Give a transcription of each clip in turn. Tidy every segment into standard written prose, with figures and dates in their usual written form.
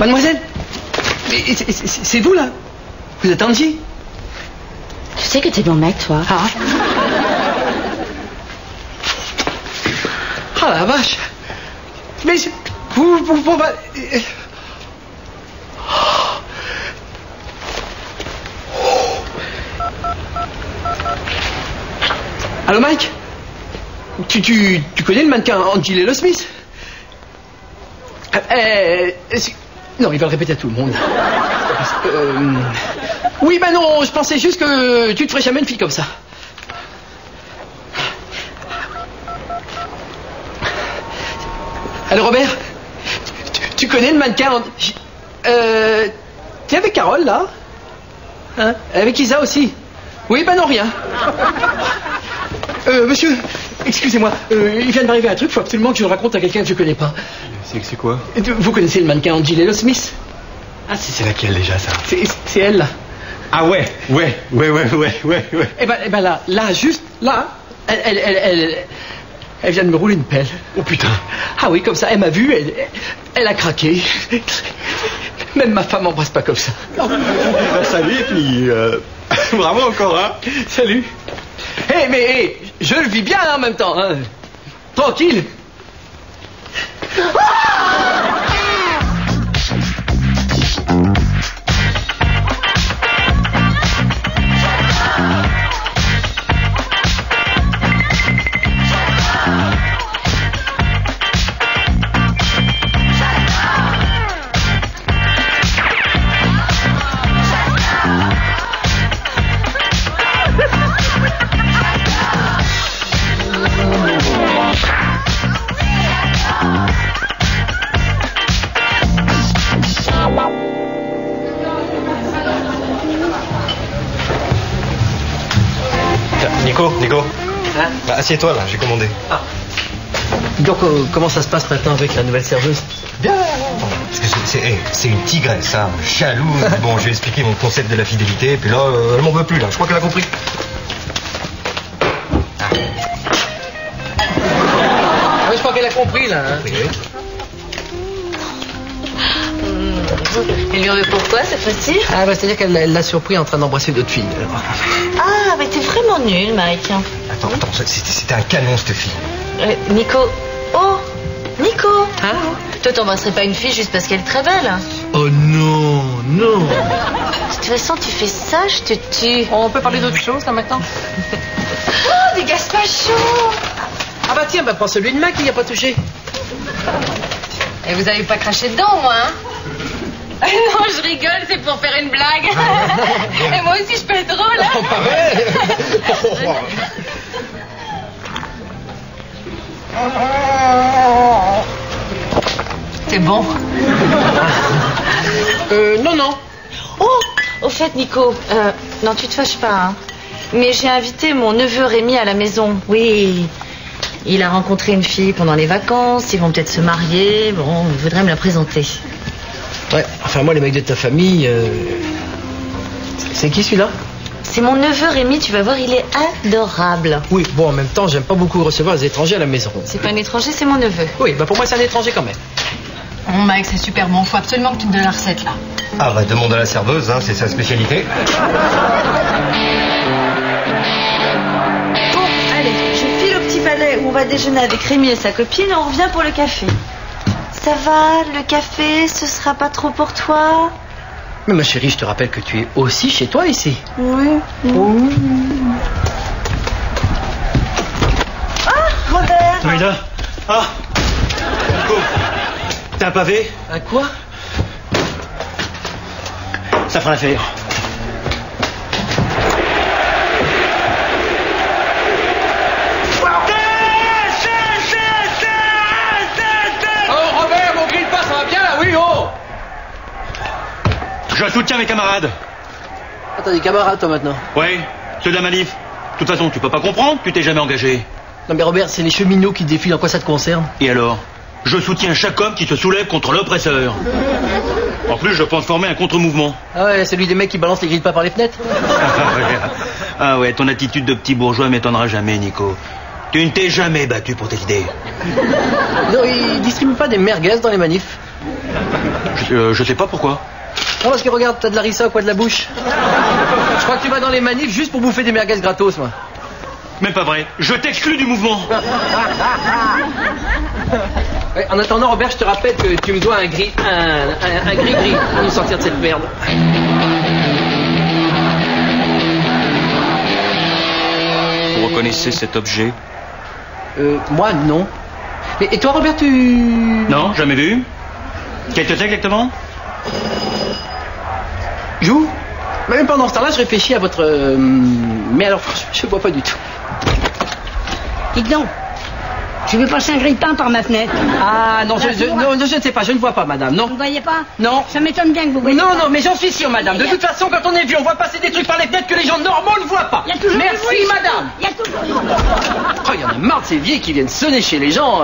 Mademoiselle, c'est vous là? Vous êtes Angie? Tu sais que t'es bon mec, toi. Ah. Ah la vache. Mais vous Allô Mike? Tu connais le mannequin Angie Lelo Smith? Non, il va le répéter à tout le monde. Oui, bah non, je pensais juste que tu ne ferais jamais une fille comme ça. Allô Robert? Tu connais le mannequin t'es avec Carole là? Hein? Avec Isa aussi? Oui, bah non, rien. Monsieur, excusez-moi, il vient de m'arriver un truc, faut absolument que je le raconte à quelqu'un que je connais pas. C'est quoi? Vous connaissez le mannequin Angie Lelo Smith? Ah, c'est laquelle déjà, ça? C'est elle là. Ah ouais. Eh ben là, juste là, elle vient de me rouler une pelle. Oh putain. Ah oui, comme ça, elle m'a vu, elle a craqué. Même ma femme m'embrasse pas comme ça. Bah, salut, et puis bravo encore, hein. Salut. Mais je le vis bien hein, en même temps, hein. Tranquille. Nico. Hein? Bah, assieds-toi là, j'ai commandé. Ah. Donc comment ça se passe maintenant avec la nouvelle serveuse? Bien. Parce que c'est une tigresse, hein, jalouse. Bon, je vais expliquer mon concept de la fidélité, et puis là, elle m'en veut plus là. Je crois qu'elle a compris. Oui, je crois qu'elle a compris là. Hein. Oui. Elle lui en veut pourquoi cette fois-ci? Ah bah c'est-à-dire qu'elle l'a surpris en train d'embrasser d'autres filles. Ah, mais t'es vraiment nul, Mike. Attends, c'était un canon cette fille. Nico. Oh, Nico. Hein? Toi, t'embrasserais pas une fille juste parce qu'elle est très belle. Oh non. De toute façon, tu fais ça, je te tue. On peut parler d'autre chose là maintenant? Oh, des gazpachos. Ah bah tiens, prends celui de Mac qui n'y a pas touché. Et vous avez pas craché dedans, moi, hein? Non, je rigole, c'est pour faire une blague. Et moi aussi, je peux être drôle. Oh, pareil. C'est bon. Non. Oh, au fait, Nico, non, tu te fâches pas, hein. Mais j'ai invité mon neveu Rémi à la maison. Oui, il a rencontré une fille pendant les vacances. Ils vont peut-être se marier. Bon, il voudrait me la présenter. Ouais, enfin moi les mecs de ta famille, c'est qui celui-là? C'est mon neveu Rémi, tu vas voir, il est adorable. Oui, bon en même temps j'aime pas beaucoup recevoir les étrangers à la maison. C'est pas un étranger, c'est mon neveu. Oui, bah pour moi c'est un étranger quand même. Oh Mike, c'est super bon, faut absolument que tu me donnes la recette là. Ah bah demande à la serveuse, hein, c'est sa spécialité. Bon, allez, je file au petit palais où on va déjeuner avec Rémi et sa copine, on revient pour le café. Ça va, le café, ce sera pas trop pour toi? Mais ma chérie, je te rappelle que tu es aussi chez toi ici. Oui. Oh. Ah, Robert. Maïda. Ah Nico, t'as un pavé? Un quoi? Ça fera l'affaire. Je soutiens mes camarades. Ah, t'as des camarades toi maintenant? Ouais, ceux de la manif. De toute façon, tu peux pas comprendre, tu t'es jamais engagé. Non mais Robert, c'est les cheminots qui défilent, en quoi ça te concerne? Et alors? Je soutiens chaque homme qui se soulève contre l'oppresseur. En plus, je pense former un contre-mouvement. Ah ouais, celui des mecs qui balancent les grilles de pain par les fenêtres. Ah ouais, ton attitude de petit bourgeois m'étonnera jamais, Nico. Tu ne t'es jamais battu pour tes idées. Non, ils distribuent pas des merguez dans les manifs. Je sais pas pourquoi. Non, parce que regarde, t'as de la rissa au coin de la bouche. Je crois que tu vas dans les manifs juste pour bouffer des merguez gratos, moi. Même pas vrai. Je t'exclus du mouvement. Ouais, en attendant, Robert, je te rappelle que tu me dois un gris pour nous sortir de cette merde. Vous reconnaissez cet objet? Moi, non. Et toi, Robert, tu... Non, jamais vu. Qu'est-ce que c'est exactement? Joue. Même pendant ce temps-là, je réfléchis à votre... Mais alors, je vois pas du tout. Dites donc, je vais passer un grille-pain par ma fenêtre. Ah non, je ne sais pas, je ne vois pas, madame, non. Vous ne voyez pas? Non. Ça m'étonne bien que vous voyez pas. Non, mais j'en suis sûr, madame. De toute façon, quand on est vieux, on voit passer des trucs par les fenêtres que les gens normaux ne voient pas. Il y a toujours Merci, du bruit. madame. Il y a toujours du bruit. Oh, il y en a marre de ces vieilles qui viennent sonner chez les gens.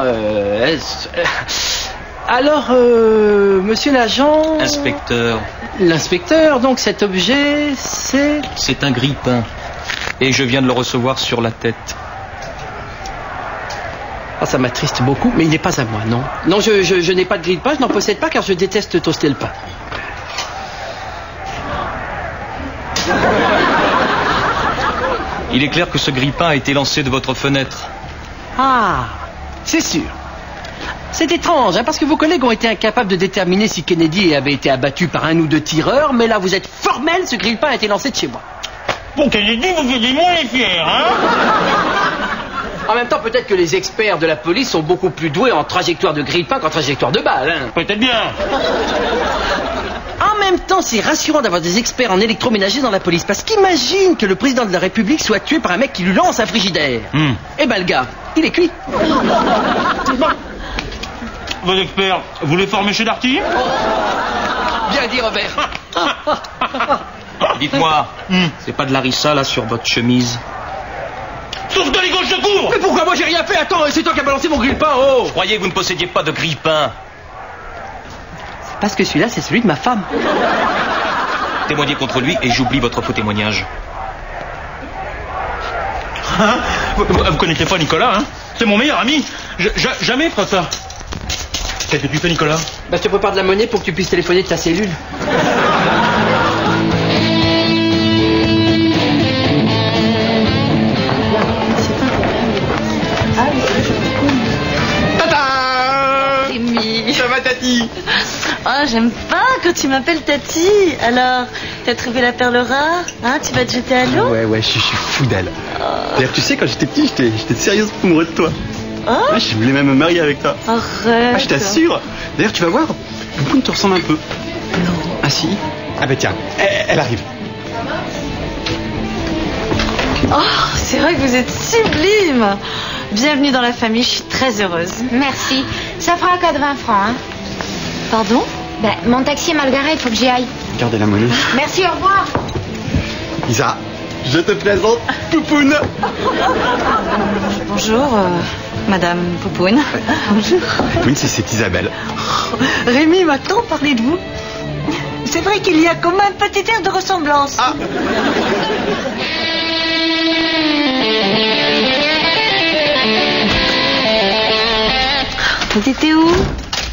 Alors, monsieur l'agent... Inspecteur. L'inspecteur, donc cet objet, c'est... C'est un grille-pain. Et je viens de le recevoir sur la tête. Ah, ça m'attriste beaucoup, mais il n'est pas à moi, non. Non, je n'ai pas de grille-pain, je n'en possède pas car je déteste toaster le pain. Il est clair que ce grille-pain a été lancé de votre fenêtre. Ah, c'est sûr. C'est étrange, hein, parce que vos collègues ont été incapables de déterminer si Kennedy avait été abattu par un ou deux tireurs, mais là, vous êtes formel, ce grille-pain a été lancé de chez moi. Bon, Kennedy, vous êtes moins les fiers, hein? En même temps, peut-être que les experts de la police sont beaucoup plus doués en trajectoire de grille-pain qu'en trajectoire de balle. Hein. Peut-être bien. En même temps, c'est rassurant d'avoir des experts en électroménager dans la police, parce qu'imagine que le président de la République soit tué par un mec qui lui lance un frigidaire. Eh ben, le gars, il est cuit. Vos experts, vous les formez chez Darty? Bien dit, Robert. Dites-moi, c'est pas de l'arissa là sur votre chemise? Sauf que les gauches se couvrent! Mais pourquoi moi j'ai rien fait? Attends, c'est toi qui as balancé mon grille-pain, oh! Je croyais que vous ne possédiez pas de grille-pain. C'est parce que celui-là, c'est celui de ma femme. Témoignez contre lui et j'oublie votre faux témoignage. Hein? Vous connaissez pas Nicolas, hein? C'est mon meilleur ami. Jamais fera ça. Qu'est-ce que tu fais, Nicolas? Bah, je te prépare de la monnaie pour que tu puisses téléphoner de ta cellule. Ça va, Tati? Oh, j'aime pas quand tu m'appelles Tati. Alors, t'as trouvé la perle rare? Hein, tu vas te jeter à l'eau? Ouais, je suis fou d'elle. D'ailleurs, tu sais, quand j'étais petit, j'étais sérieusement amoureux de toi. Oh? Ouais, je voulais même me marier avec toi. Arrête. Ah, je t'assure. D'ailleurs, tu vas voir, Poupoune te ressemble un peu. Non. Ah si? Ah bah tiens, elle arrive. Oh, c'est vrai que vous êtes sublime. Bienvenue dans la famille, je suis très heureuse. Merci. Ça fera 80 francs, hein. Pardon? Ben, mon taxi est mal garé, il faut que j'y aille. Gardez la monnaie. Merci, au revoir. Isa, je te présente Poupoune. Bonjour, Madame Poupoune. Bonjour. Poupoune, c'est Isabelle. Rémi m'a tant parlé de vous. C'est vrai qu'il y a comme un petit air de ressemblance. Ah. T'étais où?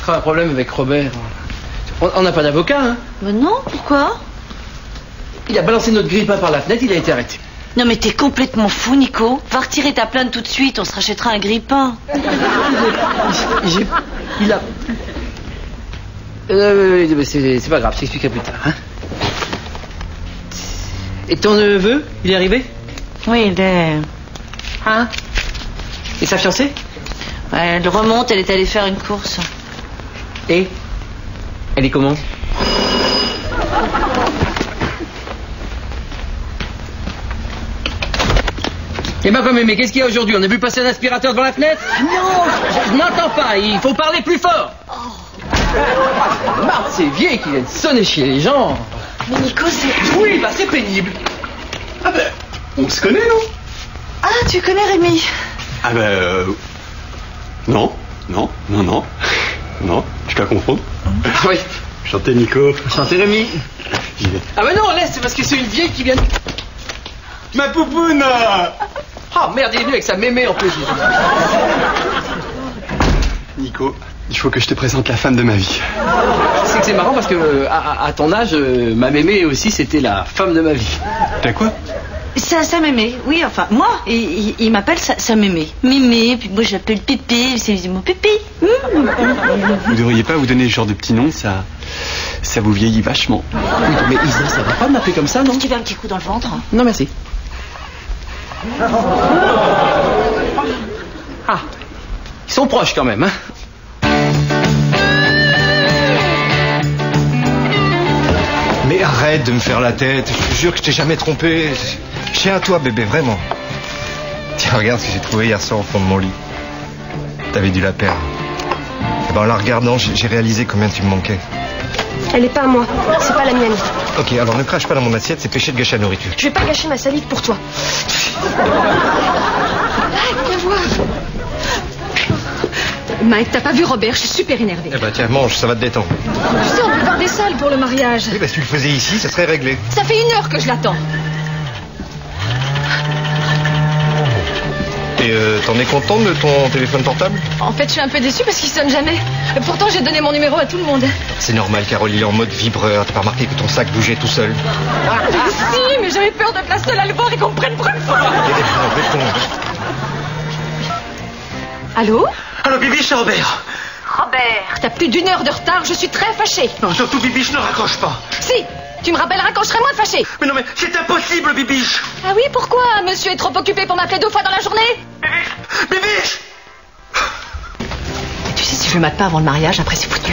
Un problème avec Robert. On n'a pas d'avocat, hein? Ben non, pourquoi? Il a balancé notre grille-pain par la fenêtre, il a été arrêté. Non mais t'es complètement fou, Nico. Va retirer ta plainte tout de suite, on se rachètera un grille-pain. Il a... c'est pas grave, je t'expliquerai plus tard, hein? Et ton neveu, il est arrivé? Oui, il est... Hein? Et sa fiancée? Ouais, elle remonte, elle est allée faire une course. Et? Elle est comment? Eh ben quand même, mais qu'est-ce qu'il y a aujourd'hui? On a vu passer un aspirateur devant la fenêtre? Non, je n'entends pas, il faut parler plus fort. Marre de ces vieilles qui viennent sonner chez les gens. Mais Nico, c'est... Oui, bah c'est pénible. Ah ben, on se connaît, non? Ah, tu connais Rémi? Ah ben, non, je dois confondre. Oui. Chantez Nico. Chantez Rémi. J'y vais. Ah ben non, laisse, c'est parce que c'est une vieille qui vient... Ma Poupoune! Ah merde, il est venu avec sa mémé en plus. Nico, il faut que je te présente la femme de ma vie. c'est que c'est marrant parce que à ton âge, ma mémé aussi, c'était la femme de ma vie. T'as quoi? Ça mémé, oui, enfin, moi, il m'appelle ça mémé. Mémé, puis moi je l'appelle Pépé, c'est mon Pépé. Vous devriez pas vous donner ce genre de petit nom, ça vous vieillit vachement. Oui, mais Isa, ça va pas de m'appeler comme ça, non? Tu veux un petit coup dans le ventre? Non, merci. Ah, ils sont proches quand même, hein? Mais arrête de me faire la tête. Je te jure que je t'ai jamais trompé. Je tiens à toi, bébé, vraiment. Tiens, regarde ce que j'ai trouvé hier soir au fond de mon lit. T'avais dû la perdre. Et ben, en la regardant, j'ai réalisé combien tu me manquais. Elle est pas à moi, c'est pas la mienne. Ok, alors ne crache pas dans mon assiette, c'est péché de gâcher la nourriture. Je vais pas gâcher ma salive pour toi. Viens voir. Mike, t'as pas vu Robert? Je suis super énervée. Eh ben tiens, mange, ça va te détendre. Tu sais, on prépare des salles pour le mariage. Oui, bah si tu le faisais ici, ça serait réglé. Ça fait 1 heure que je l'attends. Et t'en es contente de ton téléphone portable? En fait, je suis un peu déçue parce qu'il sonne jamais. Pourtant, j'ai donné mon numéro à tout le monde. C'est normal, Carole, il est en mode vibreur. T'as pas remarqué que ton sac bougeait tout seul? Si, mais j'avais peur d'être la seule à le voir et qu'on me prenne pour une folle. Réponds. Allô? Allô, Bibiche, c'est Robert. Robert, t'as plus d'1 heure de retard, je suis très fâchée. Non, surtout, Bibiche, ne raccroche pas. Si, tu me rappelleras quand je serai moins fâchée. Mais non, mais c'est impossible, Bibiche. Ah oui, pourquoi? Monsieur est trop occupé pour m'appeler 2 fois dans la journée? Bibiche. Et tu sais, si je le mate pas avant le mariage, après c'est foutu.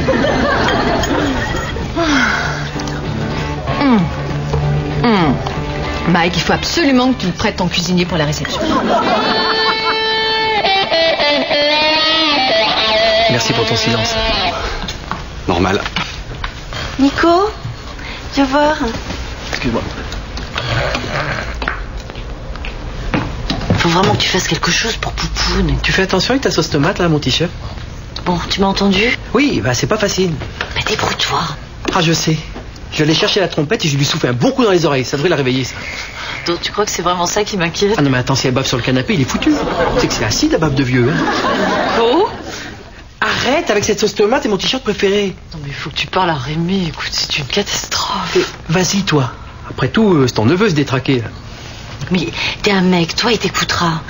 Mike, il faut absolument que tu me prêtes ton cuisinier pour la réception. Merci pour ton silence. Normal. Nico, viens voir. Excuse-moi. Faut vraiment que tu fasses quelque chose pour Poupoune. Tu fais attention avec ta sauce tomate, là, mon t-shirt? Bon, tu m'as entendu? Oui, bah c'est pas facile. Mais débrouille-toi. Ah, je sais. Je vais aller chercher la trompette et je lui souffle un bon coup dans les oreilles. Ça devrait la réveiller, ça. Donc tu crois que c'est vraiment ça qui m'inquiète? Ah non, mais attends, si elle bave sur le canapé, il est foutu. Tu sais que c'est acide, la bave de vieux, hein. Oh? Arrête avec cette sauce tomate, c'est mon t-shirt préféré. Non mais il faut que tu parles à Rémi. Écoute, c'est une catastrophe. Et vas-y, toi. Après tout, c'est ton neveu se détraquer, là. Mais t'es un mec, toi il t'écoutera.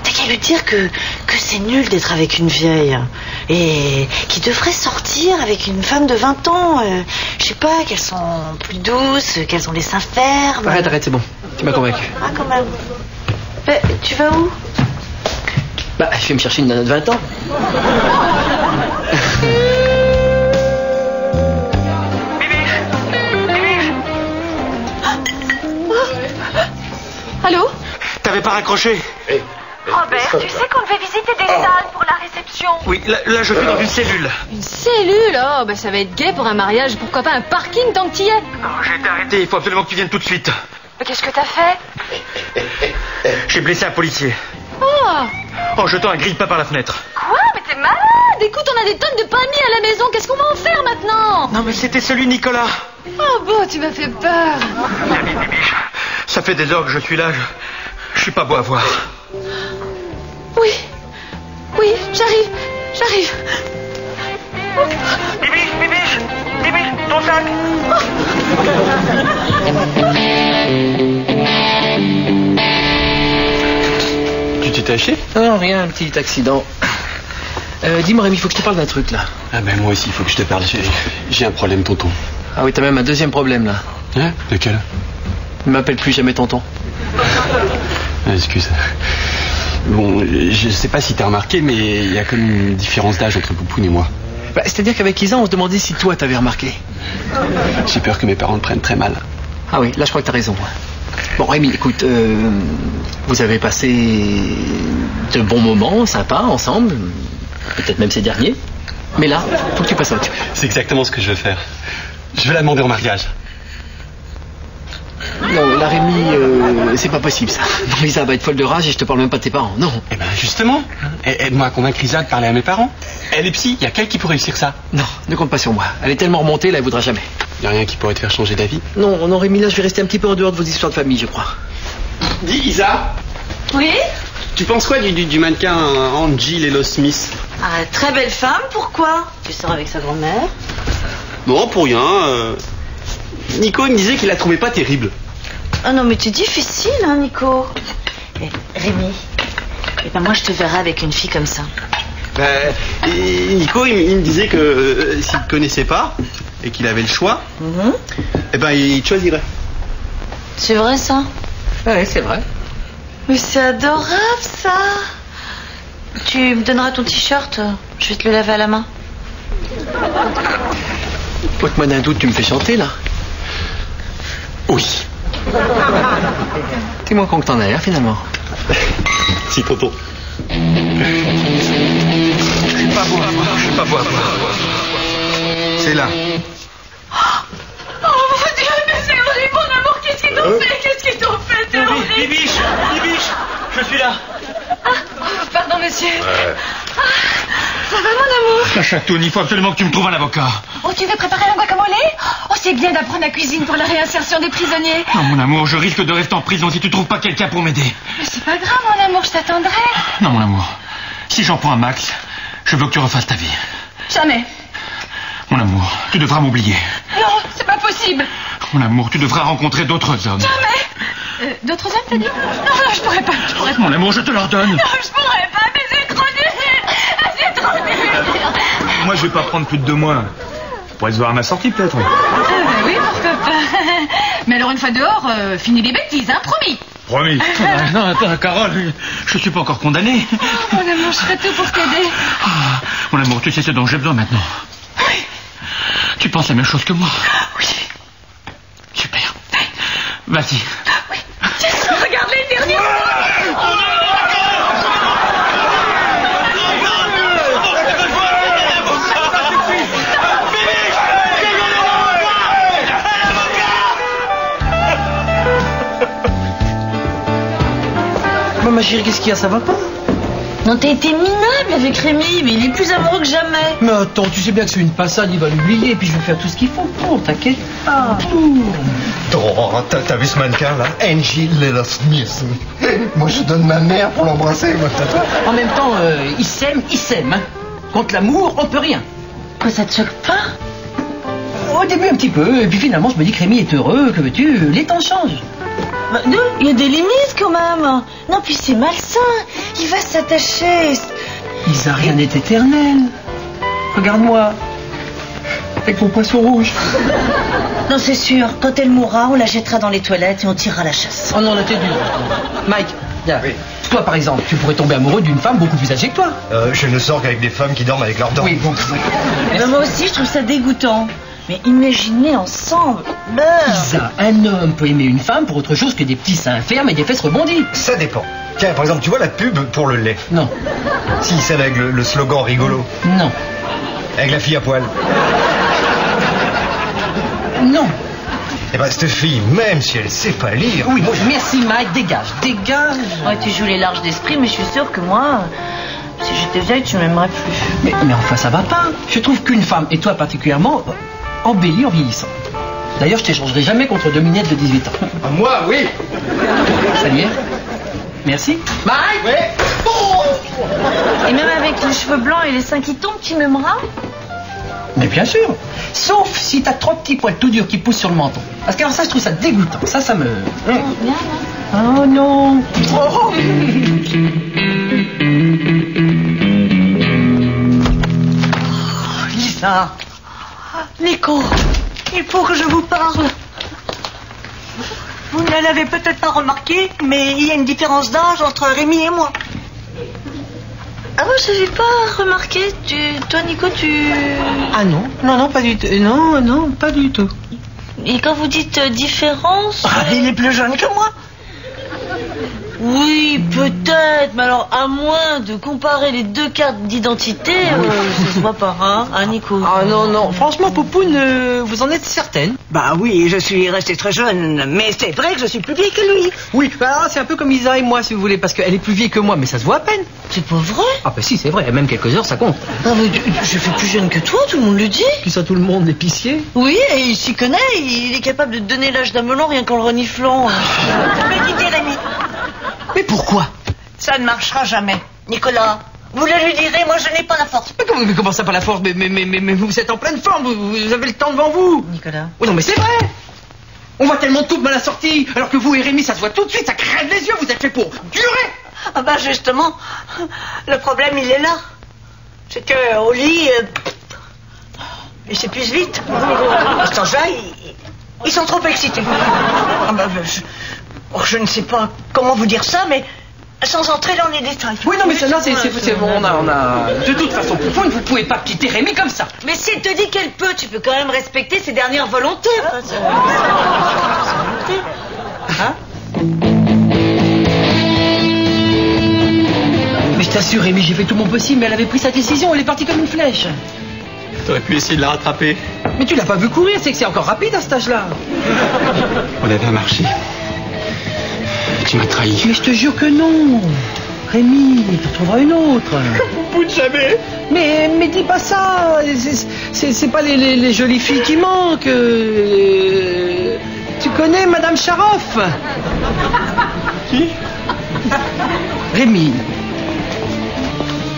T'as qu'à lui dire que c'est nul d'être avec une vieille. Et qu'il devrait sortir avec une femme de 20 ans. Je sais pas, qu'elles sont plus douces, qu'elles ont les seins fermes. Arrête, c'est bon. Tu m'as convaincu. Ah quand même. Tu vas où? Bah, je vais me chercher une nana de 20 ans. Allô? T'avais pas raccroché? Robert, tu sais qu'on devait visiter des salles pour la réception. Oui, là je suis dans une cellule. Une cellule? Oh, bah ça va être gai pour un mariage. Pourquoi pas un parking tant que t'y es? Non, j'ai été arrêté, il faut absolument que tu viennes tout de suite. Mais qu'est-ce que t'as fait? J'ai blessé un policier. Oh! En jetant un grille-pain par la fenêtre. Quoi? Mais t'es malade! Écoute, on a des tonnes de pain mis à la maison. Qu'est-ce qu'on va en faire maintenant? Non, mais c'était celui de Nicolas. Oh bon, tu m'as fait peur. Viens, Bibiche. Ça fait des heures que je suis là. Je suis pas beau à voir. Oui, j'arrive. Bibiche, ton sac. Tu t'es taché? Non, rien, un petit accident. Dis-moi, Rémi, il faut que je te parle d'un truc, là. Ah ben moi aussi, il faut que je te parle. J'ai un problème, tonton. Ah oui, t'as même un deuxième problème, là. Hein? Lequel? Ne m'appelle plus jamais tonton. Ah, excuse. Bon, je sais pas si t'as remarqué, mais il y a comme une différence d'âge entre Poupoune et moi. Bah, c'est-à-dire qu'avec Isa, on se demandait si toi, t'avais remarqué. J'ai peur que mes parents le prennent très mal. Ah oui, là, je crois que t'as raison. Bon, Rémi, écoute, vous avez passé de bons moments, sympas, ensemble. Peut-être même ces derniers. Mais là, faut que tu passes à autre chose. C'est exactement ce que je veux faire. Je vais la demander en mariage. Non, la Rémi, c'est pas possible, ça. Non, Isa va être folle de rage et je te parle même pas de tes parents. Non. Eh ben justement, aide-moi à convaincre Isa de parler à mes parents. Elle est psy, il y a qu'elle qui peut réussir ça. Non, ne compte pas sur moi. Elle est tellement remontée, là, elle voudra jamais. Y a rien qui pourrait te faire changer d'avis. Non, Rémi, là, je vais rester un petit peu en dehors de vos histoires de famille, je crois. Dis, Isa. Oui? Tu penses quoi du mannequin Angie Lelo Smith? Ah, très belle femme, pourquoi? Tu sors avec sa grand-mère? Non, pour rien. Nico, il me disait qu'il la trouvait pas terrible. Ah non, mais c'est difficile, hein, Nico. Rémi, moi, je te verrai avec une fille comme ça. Nico, il me disait que s'il ne connaissait pas et qu'il avait le choix, il choisirait. C'est vrai, ça? Ouais, c'est vrai. Mais c'est adorable, ça. Tu me donneras ton t-shirt, je vais te le laver à la main. Ôte-moi d'un doute, tu me fais chanter, là? Oui. T'es moins con que t'en as l'air, finalement. Si, tonton. Je suis pas beau à voir. C'est là. Oh mon Dieu, mais c'est horrible, mon amour, qu'est-ce qu'ils t'ont fait? Qu'est-ce qu'ils t'ont fait? C'est horrible. Bibiche, je suis là. Pardon, monsieur. Ça va, mon amour? Chatoune, il faut absolument que tu me trouves un avocat. Oh, tu veux préparer la guacamole? Oh, c'est bien d'apprendre la cuisine pour la réinsertion des prisonniers. Non, mon amour, je risque de rester en prison si tu trouves pas quelqu'un pour m'aider. Mais c'est pas grave, mon amour, je t'attendrai. Non, mon amour, si j'en prends un max, je veux que tu refasses ta vie. Jamais. Mon amour, tu devras m'oublier. Non, c'est pas possible. Mon amour, tu devras rencontrer d'autres hommes. Jamais. D'autres hommes, t'as dit? Non, je pourrais pas. Mon amour, je te leur donne. Non, je pourrais pas, mais c'est trop dur. C'est trop dur. Moi, je vais pas prendre plus de 2 mois. On pourrait se voir à ma sortie, peut-être. Oui, pourquoi pas. Mais alors, une fois dehors, finis les bêtises, hein, promis. Promis. Non, attends, Carole, je suis pas encore condamné. Oh, mon amour, je ferai tout pour t'aider. Mon amour, tu sais ce dont j'ai besoin maintenant. Oui. Tu penses la même chose que moi? Oui. Super. Vas-y. Oui. Regarde les derniers. Ma chérie, qu'est-ce qu'il y a? Ça va pas? Non, t'as été minable avec Rémi, mais il est plus amoureux que jamais. Mais attends, tu sais bien que c'est une passade, il va l'oublier, et puis je vais faire tout ce qu'il faut pour, t'inquiète pas. Oh, t'as vu ce mannequin, là? Angie Little Smith. Moi, je donne ma mère pour l'embrasser, moi. En même temps, il s'aime, hein. Contre l'amour, on peut rien. Quoi, ça te choque pas? Au début, un petit peu, et puis finalement, je me dis que Rémi est heureux, que veux-tu, les temps changent. Bah, non, il y a des limites quand même. Non, puis c'est malsain. Il va s'attacher. Lisa, rien n'est éternel. Regarde-moi. Avec ton poisson rouge. Non, c'est sûr. Quand elle mourra, on la jettera dans les toilettes et on tirera la chasse. Oh non, là t'es dur. Mike, viens. Oui. Toi, par exemple, tu pourrais tomber amoureux d'une femme beaucoup plus âgée que toi. Je ne sors qu'avec des femmes qui dorment avec leurs dents. Oui, bon. Ben, moi aussi, je trouve ça dégoûtant. Mais imaginez ensemble. Lisa, un homme peut aimer une femme pour autre chose que des petits seins fermes et des fesses rebondies. Ça dépend. Tiens, par exemple, tu vois la pub pour le lait? Non. Si, celle avec le slogan rigolo. Non. Avec la fille à poil. Non. Eh ben, cette fille, même si elle sait pas lire... Oui, moi, merci Mike, dégage. Ouais, tu joues les larges d'esprit, mais je suis sûre que moi, si j'étais vieille, tu m'aimerais plus. Mais enfin, ça va pas. Je trouve qu'une femme, et toi particulièrement, embellit en vieillissant. D'ailleurs, je t'échangerai jamais contre 2 minettes de 18 ans. Moi, oui. Ça y est. Merci. Mike. Oui. Et même avec les cheveux blancs et les seins qui tombent, tu m'aimeras? Mais bien sûr. Sauf si t'as 3 petits poils tout durs qui poussent sur le menton. Parce que alors ça, je trouve ça dégoûtant. Ça me... Oh non. Oh. Lisa. Nico, il faut que je vous parle. Vous ne l'avez peut-être pas remarqué, mais il y a une différence d'âge entre Rémi et moi. Ah bon, j'avais pas remarqué. Toi, Nico, tu... Ah non, pas du tout. Non, pas du tout. Et quand vous dites différence... Ah, il est plus jeune que moi. Oui, peut-être, mais alors à moins de comparer les 2 cartes d'identité, ça se voit pas, hein, Nico? Ah non, franchement, Poupoune, vous en êtes certaine? Bah oui, je suis restée très jeune, mais c'est vrai que je suis plus vieille que lui. Oui, bah, c'est un peu comme Isa et moi, si vous voulez, parce qu'elle est plus vieille que moi, mais ça se voit à peine. C'est pas vrai? Ah bah si, c'est vrai, même quelques heures, ça compte. Ah mais je fais plus jeune que toi, tout le monde le dit. Qui ça, tout le monde, l'épicier? Oui, et il s'y connaît, il est capable de donner l'âge d'un melon rien qu'en le reniflant. Méditez, Rémi. Mais pourquoi? Ça ne marchera jamais. Nicolas, Vous le lui direz, moi je n'ai pas la force. Mais comment ça, pas la force? Mais vous êtes en pleine forme, vous avez le temps devant vous. Nicolas. Oui, non, mais c'est vrai. On voit tellement tout mal assorti, alors que vous et Rémi, ça se voit tout de suite, ça crève les yeux, vous êtes fait pour durer. Ah bah justement, le problème il est là. C'est que au lit, il s'épuise vite. À cet âge-là, ils sont trop excités. Ah bah, je ne sais pas comment vous dire ça, mais sans entrer dans les détails. Oui, non, mais celle-là, c'est bon, on a... De toute façon, vous ne pouvez pas quitter Rémi comme ça. Mais si elle te dit qu'elle peut, tu peux quand même respecter ses dernières volontés. Hein? Mais je t'assure, Rémi, j'ai fait tout mon possible, mais elle avait pris sa décision, elle est partie comme une flèche. T'aurais pu essayer de la rattraper. Mais tu l'as pas vu courir, c'est que c'est encore rapide à cet âge-là. On avait un marché. Tu m'as trahi. Mais je te jure que non. Rémi, tu trouveras une autre. Au bout de jamais. Mais dis pas ça. C'est pas les jolies filles qui manquent. Tu connais Madame Charoff? Qui? Rémi,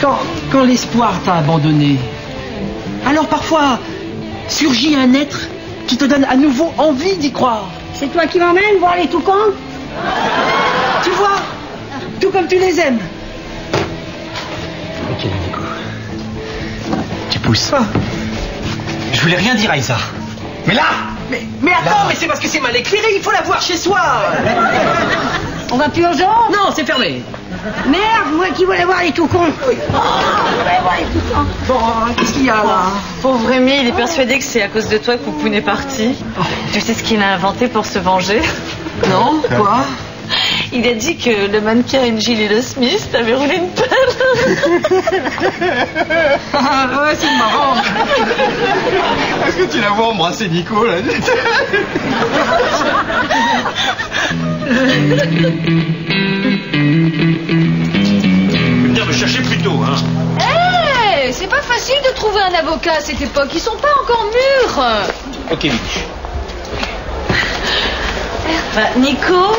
quand l'espoir t'a abandonné, alors parfois surgit un être qui te donne à nouveau envie d'y croire. C'est toi qui m'emmènes voir les toucans? Tu vois, tout comme tu les aimes. Ok, Nico. Tu pousses. Je voulais rien dire à Isa. Mais là Mais attends, mais c'est parce que c'est mal éclairé, il faut la voir chez soi. On va plus aux gens? Non, c'est fermé. Merde, moi qui voulais voir les toucans. Je voulais voir les toucans. Bon, qu'est-ce qu'il y a là? Pauvre Rémi, il est persuadé que c'est à cause de toi que Poupoune est parti. Tu sais ce qu'il a inventé pour se venger? Non, quoi? Il a dit que le mannequin Angel et le Smith t'avait roulé une pelle. Ouais, c'est marrant. Est-ce que tu la vois embrasser Nico, là? Venir me chercher plus tôt, hein. Hé, c'est pas facile de trouver un avocat à cette époque. Ils sont pas encore mûrs. Ok, Bibiche. Nico,